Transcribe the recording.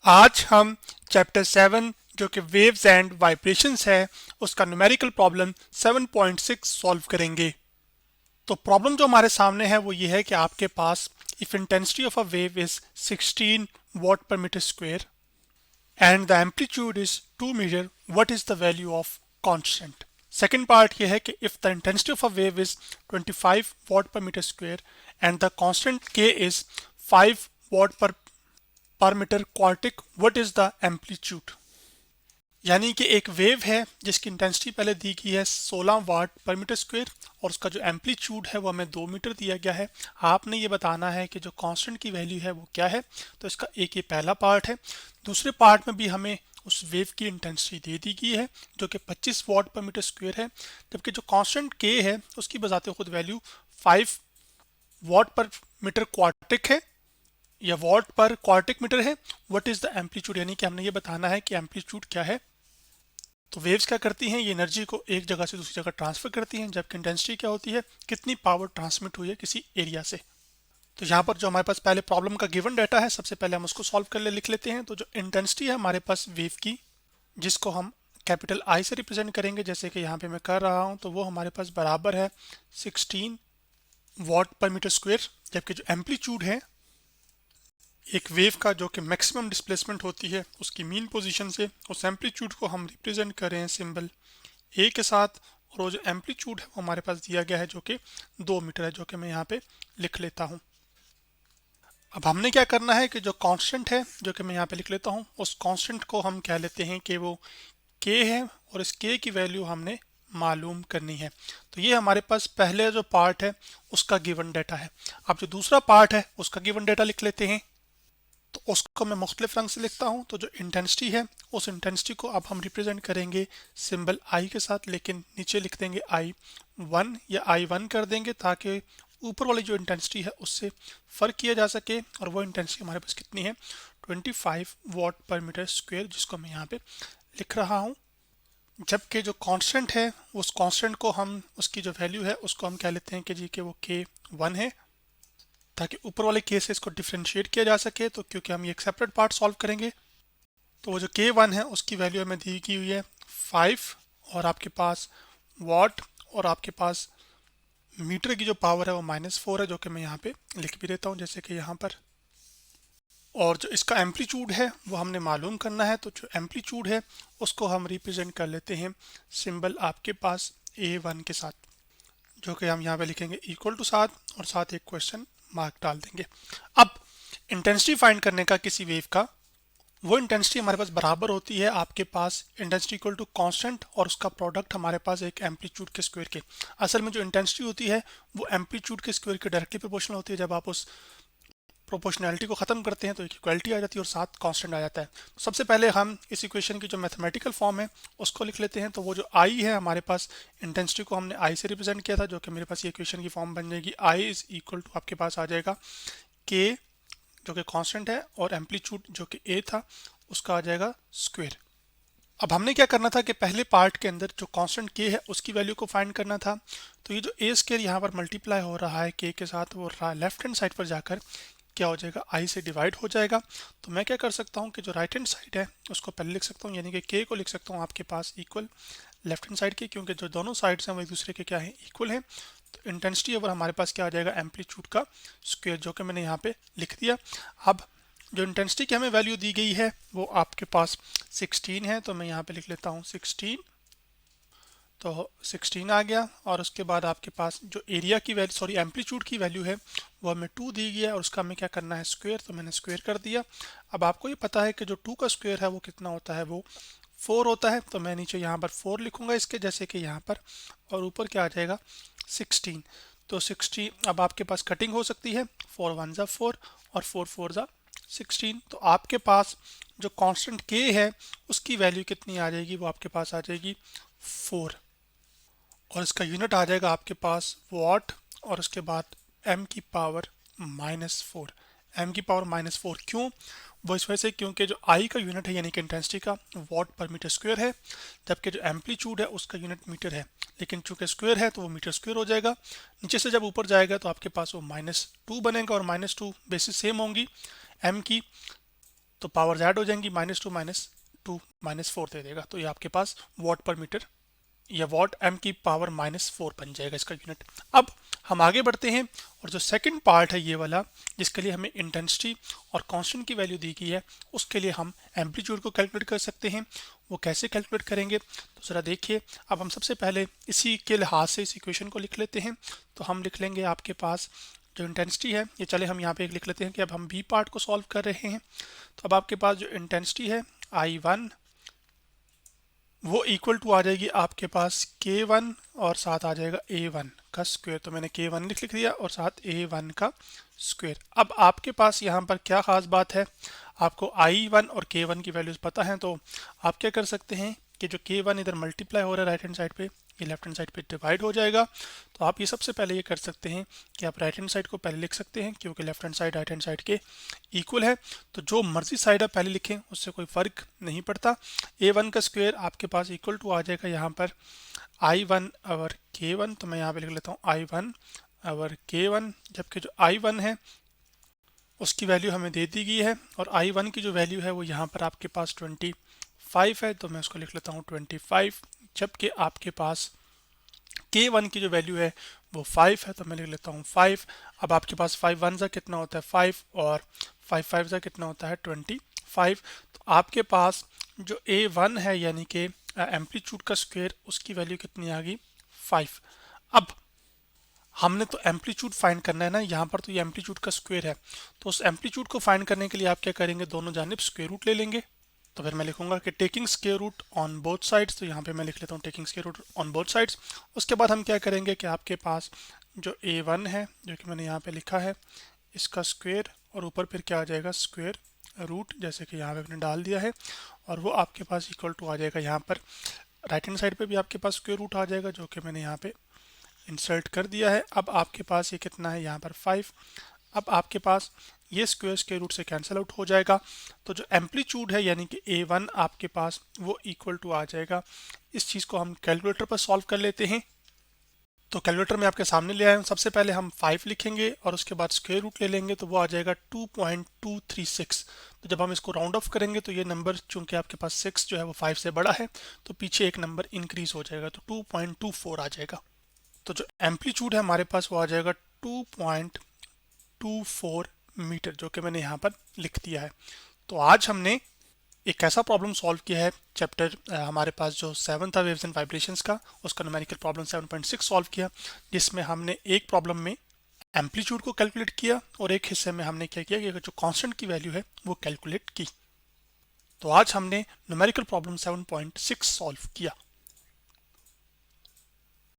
आज हम चैप्टर 7 जो कि वेव्स एंड वाइब्रेशंस है उसका न्यूमेरिकल प्रॉब्लम 7.6 सॉल्व करेंगे। तो प्रॉब्लम जो हमारे सामने है वो ये है कि आपके पास if intensity of a wave is 16 watt per meter square and the amplitude is 2 meter, what is the value of constant? Second part ये है कि if the intensity of a wave is 25 watt per meter square and the constant k is 5 watt per meter quartic, what is the amplitude? यानी कि एक wave है जिसकी intensity पहले दी गई है 16 वाट पर मीटर स्क्वायर और उसका जो एम्पलीट्यूड है वो हमें 2 मीटर दिया गया है। आपने ये बताना है कि जो कांस्टेंट की वैल्यू है वो क्या है। तो इसका एक ये पहला पार्ट है। दूसरे पार्ट में भी हमें उस वेव की इंटेंसिटी दे दी गई है जो कि 25 वाट पर मीटर स्क्वायर है, जबकि जो कांस्टेंट के है उसकी बजाते खुद वैल्यू 5 वाट पर मीटर क्वार्टिक है या वाट पर क्वार्टिक मीटर है। व्हाट इज द एम्पलीट्यूड, यानी कि हमने ये बताना है कि एम्पलीट्यूड क्या है। तो वेव्स क्या करती हैं, ये एनर्जी को एक जगह से दूसरी जगह ट्रांसफर करती हैं, जबकि इंटेंसिटी क्या होती है, कितनी पावर ट्रांसमिट हुई है किसी एरिया से। तो यहाँ पर जो हमारे पास पहले प्रॉब्लम का गिवन डाटा है, सबसे पहले हम उसको सॉल्व कर लिख लेते हैं। तो जो इंटेंसिटी है हमारे पास वेव की, जिसको हम कैपिटल आई से रिप्रेजेंट करेंगे, जैसे कि यहाँ पे मैं कर रहा हूँ, तो वो हमारे पास बराबर है 16 वाट पर मीटर स्क्वायर। जबकि जो एम्पलीट्यूड है एक वेव का जो कि मैक्सिमम डिस्प्लेसमेंट होती है उसकी मीन पोजीशन से, उस एम्पलीट्यूड को हम रिप्रेजेंट कर रहे हैं सिंबल ए के साथ। और वो जो एम्पलीट्यूड है वो हमारे पास दिया गया है जो कि 2 मीटर है, जो कि मैं यहाँ पे लिख लेता हूँ। अब हमने क्या करना है कि जो कांस्टेंट है जो कि मैं यहाँ पे लिख लेता हूँ, उस कांस्टेंट को हम कह लेते हैं कि वो के है और इस के की वैल्यू हमने मालूम करनी है। तो ये हमारे पास पहले जो पार्ट है उसका गिवन डाटा है। अब जो दूसरा पार्ट है उसका गिवन डाटा लिख लेते हैं। तो उसको मैं मुख्तलिफ रंग से लिखता हूँ। तो जो इंटेंसिटी है उस इंटेंसिटी को अब हम रिप्रेजेंट करेंगे सिंबल आई के साथ, लेकिन नीचे लिख देंगे I1 या I1 कर देंगे ताकि ऊपर वाली जो इंटेंसिटी है उससे फ़र्क किया जा सके। और वो इंटेंसिटी हमारे पास कितनी है, 25 वाट पर मीटर स्क्वायर, जिसको मैं यहाँ पे लिख रहा हूँ। जबकि जो कांस्टेंट है उस कांस्टेंट को हम, उसकी जो वैल्यू है उसको हम कह लेते हैं कि जी कि वो K1 है, ताकि ऊपर वाले केस से इसको डिफ्रेंशिएट किया जा सके। तो क्योंकि हम ये एक सेपरेट पार्ट सॉल्व करेंगे, तो वो जो K1 है उसकी वैल्यू हमें दी की हुई है 5 और आपके पास वाट, और आपके पास मीटर की जो पावर है वो -4 है, जो कि मैं यहाँ पे लिख भी देता हूँ जैसे कि यहाँ पर। और जो इसका एम्पलीट्यूड है वो हमने मालूम करना है। तो जो एम्पलीट्यूड है उसको हम रिप्रेजेंट कर लेते हैं सिंबल आपके पास A1 के साथ, जो कि हम यहाँ पे लिखेंगे इक्वल टू साथ और साथ एक क्वेश्चन मार्क डाल देंगे। अब इंटेंसिटी फाइंड करने का किसी वेव का, वो इंटेंसिटी हमारे पास बराबर होती है आपके पास इंटेंसिटी इक्वल टू कांस्टेंट और उसका प्रोडक्ट हमारे पास एक एम्पलीट्यूड के स्क्वायर के। असल में जो इंटेंसिटी होती है वो एम्पलीट्यूड के स्क्वायर के डायरेक्टली प्रोपोर्शनल होती है। जब आप उस प्रोपोर्शनैलिटी को ख़त्म करते हैं तो एक इक्वलिटी आ जाती है और साथ कांस्टेंट आ जाता है। तो सबसे पहले हम इस इक्वेशन की जो मैथमेटिकल फॉर्म है उसको लिख लेते हैं। तो वो जो आई है हमारे पास, इंटेंसिटी को हमने आई से रिप्रेजेंट किया था, जो कि मेरे पास ये इक्वेशन की फॉर्म बन जाएगी आई इज इक्वल टू आपके पास आ जाएगा के, जो कि कांस्टेंट है, और एम्पलीट्यूड जो कि ए था उसका आ जाएगा स्क्वायर। अब हमने क्या करना था कि पहले पार्ट के अंदर जो कांस्टेंट के है उसकी वैल्यू को फाइंड करना था। तो ये जो ए स्क्वायर यहाँ पर मल्टीप्लाई हो रहा है के के साथ, वो लेफ्ट हैंड साइड पर जाकर क्या हो जाएगा, आई से डिवाइड हो जाएगा। तो मैं क्या कर सकता हूँ कि जो राइट हैंड साइड है उसको पहले लिख सकता हूँ, यानी कि के को लिख सकता हूँ आपके पास इक्वल लेफ्ट हैंड साइड के, क्योंकि जो दोनों साइड्स हैं वो एक दूसरे के क्या है, इक्वल है। तो इंटेंसिटी ओवर हमारे पास क्या आ जाएगा, एम्पलीट्यूड का स्क्वायर, जो कि मैंने यहाँ पे लिख दिया। अब जो इंटेंसिटी की हमें वैल्यू दी गई है वो आपके पास 16 है, तो मैं यहाँ पे लिख लेता हूँ 16। तो 16 आ गया और उसके बाद आपके पास जो एरिया की वैल्यू, सॉरी एम्पलीट्यूड की वैल्यू है वो हमें 2 दी गई है और उसका हमें क्या करना है, स्क्वायर। तो मैंने स्क्वायर कर दिया। अब आपको ये पता है कि जो 2 का स्क्वायर है वो कितना होता है, वो 4 होता है। तो मैं नीचे यहाँ पर 4 लिखूंगा इसके, जैसे कि यहाँ पर, और ऊपर क्या आ जाएगा 16। तो 16, अब आपके पास कटिंग हो सकती है, 4 1 ज़ा 4 और 4 4 ज़ा 16। तो आपके पास जो कांस्टेंट के है उसकी वैल्यू कितनी आ जाएगी, वो आपके पास आ जाएगी 4, और इसका यूनिट आ जाएगा आपके पास वॉट, और उसके बाद m की पावर -4। m की पावर -4 क्यों, वो इस वजह से क्योंकि जो I का यूनिट है यानी कि इंटेंसिटी का, वॉट पर मीटर स्क्वायर है, जबकि जो एम्पलीट्यूड है उसका यूनिट मीटर है। लेकिन चूंकि स्क्वायर है तो वो मीटर स्क्वायर हो जाएगा। नीचे से जब ऊपर जाएगा तो आपके पास वो -2 बनेगा और -2 बेसिस सेम होंगी m की। तो पावर्स ऐड हो जाएंगी, -2 -4 दे देगा। तो ये आपके पास वॉट पर मीटर या वॉट m की पावर -4 बन जाएगा इसका यूनिट। अब हम आगे बढ़ते हैं और जो सेकंड पार्ट है ये वाला, जिसके लिए हमें इंटेंसिटी और कांस्टेंट की वैल्यू दी गई है, उसके लिए हम एम्पलीट्यूड को कैलकुलेट कर सकते हैं। वो कैसे कैलकुलेट करेंगे तो ज़रा देखिए। अब हम सबसे पहले इसी के लिहाज से इस इक्वेशन को लिख लेते हैं। तो हम लिख लेंगे आपके पास जो इंटेंसिटी है, ये चले हम यहाँ पे एक लिख लेते हैं कि अब हम बी पार्ट को सॉल्व कर रहे हैं। तो अब आपके पास जो इंटेंसिटी है I1 वो इक्वल टू आ जाएगी आपके पास K1 और साथ आ जाएगा A1 का स्क्वायर। तो मैंने K1 लिख दिया और साथ A1 का स्क्वायर। अब आपके पास यहाँ पर क्या खास बात है, आपको I1 और K1 की वैल्यूज पता है, तो आप क्या कर सकते हैं कि जो K1 इधर मल्टीप्लाई हो रहा है राइट हैंड साइड पे, ये लेफ्ट हैंड साइड पे डिवाइड हो जाएगा। तो आप ये सबसे पहले ये कर सकते हैं कि आप राइट हैंड साइड को पहले लिख सकते हैं, क्योंकि left hand side right hand side के इक्वल है। तो जो मर्जी साइड आप पहले लिखें उससे कोई फ़र्क नहीं पड़ता। A1 का स्क्वायर आपके पास इक्वल टू आ जाएगा यहाँ पर I1 और K1। तो मैं यहाँ पे लिख लेता हूँ I1 और K1, जबकि जो I1 है उसकी वैल्यू हमें दे दी गई है और I1 की जो वैल्यू है वो यहाँ पर आपके पास 25 है। तो मैं उसको लिख लेता हूँ 25, जबकि आपके पास K1 की जो वैल्यू है वो 5 है। तो मैं लिख लेता हूँ 5। अब आपके पास 5 वन ज़ा कितना होता है 5 और 5 5 ज़ा कितना होता है 25। तो आपके पास जो A1 है यानी कि एम्पलीट्यूड का स्क्वायर, उसकी वैल्यू कितनी आ गई 5। अब हमने तो एम्पलीट्यूड फाइंड करना है ना, यहाँ पर तो ये एम्पलीट्यूड का स्क्वायर है। तो उस एम्पलीट्यूड को फाइंड करने के लिए आप क्या करेंगे, दोनों जानिब स्क्वायर रूट ले लेंगे। तो फिर मैं लिखूंगा कि taking square root on both sides. तो यहाँ पे मैं लिख लेता हूँ taking square root on both sides. उसके बाद हम क्या करेंगे कि आपके पास जो A1 है, जो कि मैंने यहाँ पे लिखा है, इसका स्क्वायर और ऊपर फिर क्या आ जाएगा स्क्वायर रूट, जैसे कि यहाँ पे मैंने डाल दिया है। और वो आपके पास इक्वल टू आ जाएगा, यहाँ पर राइट हैंड साइड पे भी आपके पास स्क्वायर रूट आ जाएगा, जो कि मैंने यहाँ पे इंसर्ट कर दिया है। अब आपके पास ये कितना है यहाँ पर 5। अब आपके पास ये स्क्वायर के रूट से कैंसिल आउट हो जाएगा। तो जो एम्पलीट्यूड है यानी कि A1 आपके पास वो इक्वल टू आ जाएगा। इस चीज़ को हम कैलकुलेटर पर सॉल्व कर लेते हैं। तो कैलकुलेटर में आपके सामने ले आए हूँ। सबसे पहले हम 5 लिखेंगे और उसके बाद स्क्वायर रूट ले लेंगे, तो वो आ जाएगा 2.236। तो जब हम इसको राउंड ऑफ करेंगे तो ये नंबर, चूंकि आपके पास 6 जो है वो 5 से बड़ा है, तो पीछे एक नंबर इंक्रीज हो जाएगा, तो 2.24 आ जाएगा। तो जो एम्पलीट्यूड है हमारे पास वो आ जाएगा 2.24 मीटर, जो कि मैंने यहाँ पर लिख दिया है। तो आज हमने एक ऐसा प्रॉब्लम सॉल्व किया है, चैप्टर हमारे पास जो 7 था वेव्स एंड वाइब्रेशंस का, उसका न्यूमेरिकल प्रॉब्लम 7.6 सॉल्व किया, जिसमें हमने एक प्रॉब्लम में एम्पलीट्यूड को कैलकुलेट किया और एक हिस्से में हमने क्या किया कि जो कांस्टेंट की वैल्यू है वो कैलकुलेट की। तो आज हमने न्यूमेरिकल प्रॉब्लम 7.6 सॉल्व किया।